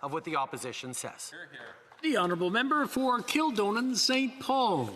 of what the opposition says. The honourable member for Kildonan St. Paul.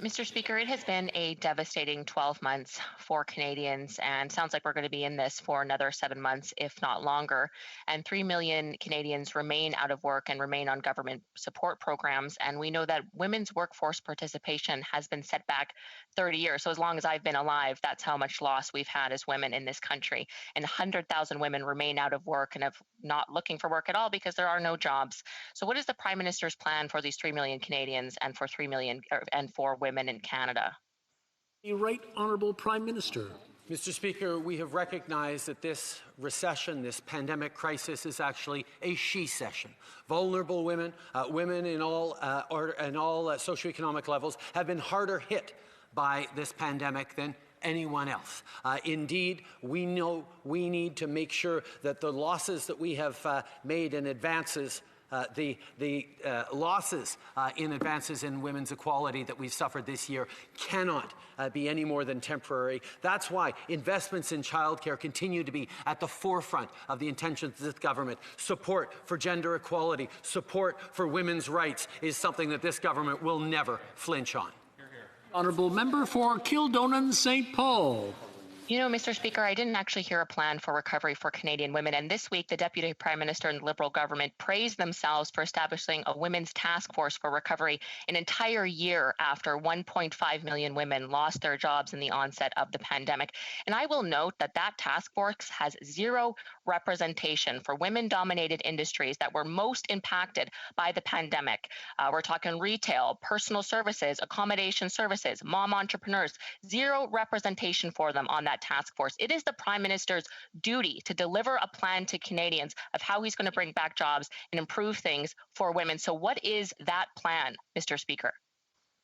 Mr. Speaker, it has been a devastating 12 months for Canadians, and sounds like we're going to be in this for another 7 months, if not longer. And 3 million Canadians remain out of work and remain on government support programs. And we know that women's workforce participation has been set back 30 years. So as long as I've been alive, that's how much loss we've had as women in this country. And 100,000 women remain out of work and have not looking for work at all because there are no jobs. So what is the Prime Minister's plan for these 3 million Canadians and for 3 million and for women in Canada? The Right Honourable Prime Minister. Mr. Speaker, we have recognized that this recession, this pandemic crisis, is actually a she-session. Vulnerable women, women in all socioeconomic levels, have been harder hit by this pandemic than anyone else. Indeed, we know we need to make sure that the losses that we have made in advances losses in advances in women's equality that we've suffered this year cannot be any more than temporary. That's why investments in childcare continue to be at the forefront of the intentions of this government. Support for gender equality, support for women's rights is something that this government will never flinch on. Honourable member for Kildonan St. Paul. You know, Mr. Speaker, I didn't actually hear a plan for recovery for Canadian women. And this week, the Deputy Prime Minister and the Liberal government praised themselves for establishing a women's task force for recovery an entire year after 1.5 million women lost their jobs in the onset of the pandemic. And I will note that that task force has zero representation for women-dominated industries that were most impacted by the pandemic. We're talking retail, personal services, accommodation services, mom entrepreneurs, zero representation for them on that task force. It is the Prime Minister's duty to deliver a plan to Canadians of how he's going to bring back jobs and improve things for women. So what is that plan, Mr. Speaker?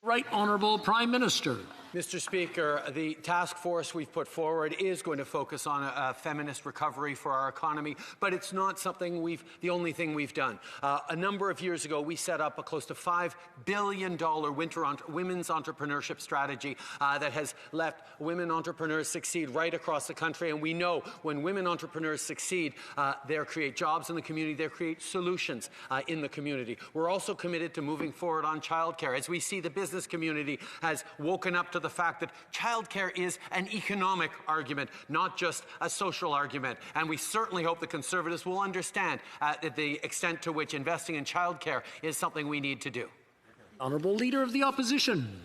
Right Honourable Prime Minister. Mr. Speaker, the task force we've put forward is going to focus on a feminist recovery for our economy, but it's not something the only thing we've done. A number of years ago, we set up a close to $5 billion women's entrepreneurship strategy that has let women entrepreneurs succeed right across the country. And we know when women entrepreneurs succeed, they create jobs in the community, they create solutions in the community. We're also committed to moving forward on childcare as we see the business community has woken up to the fact that childcare is an economic argument, not just a social argument. And we certainly hope the Conservatives will understand the extent to which investing in childcare is something we need to do. Honourable Leader of the Opposition.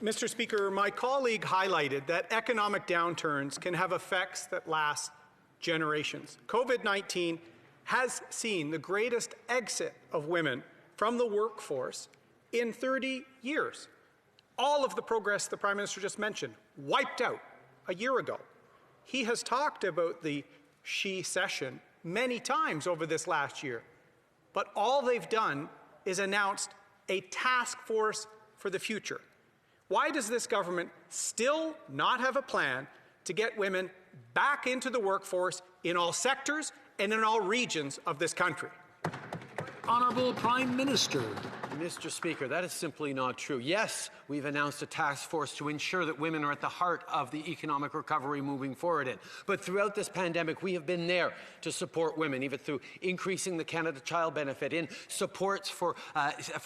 Mr. Speaker, my colleague highlighted that economic downturns can have effects that last generations. COVID-19 has seen the greatest exit of women from the workforce in 30 years. All of the progress the Prime Minister just mentioned wiped out a year ago. He has talked about the she session many times over this last year, but all they've done is announced a task force for the future. Why does this government still not have a plan to get women back into the workforce in all sectors and in all regions of this country? Honourable Prime Minister. Mr. Speaker, that is simply not true. Yes, we've announced a task force to ensure that women are at the heart of the economic recovery moving forward in. But throughout this pandemic, we have been there to support women, even through increasing the Canada Child Benefit, in supports for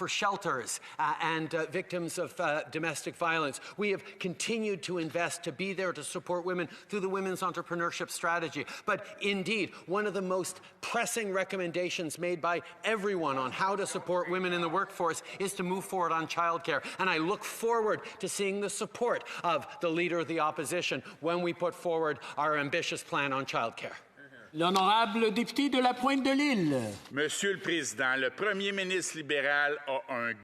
shelters and victims of domestic violence. We have continued to invest to be there to support women through the Women's Entrepreneurship Strategy. But indeed, one of the most pressing recommendations made by everyone on how to support women in the workforce is to move forward on childcare. And I look forward to seeing the support of the Leader of the Opposition when we put forward our ambitious plan on childcare. L'honorable député de la Pointe-de-l'Île. Monsieur le Président, le premier ministre libéral a un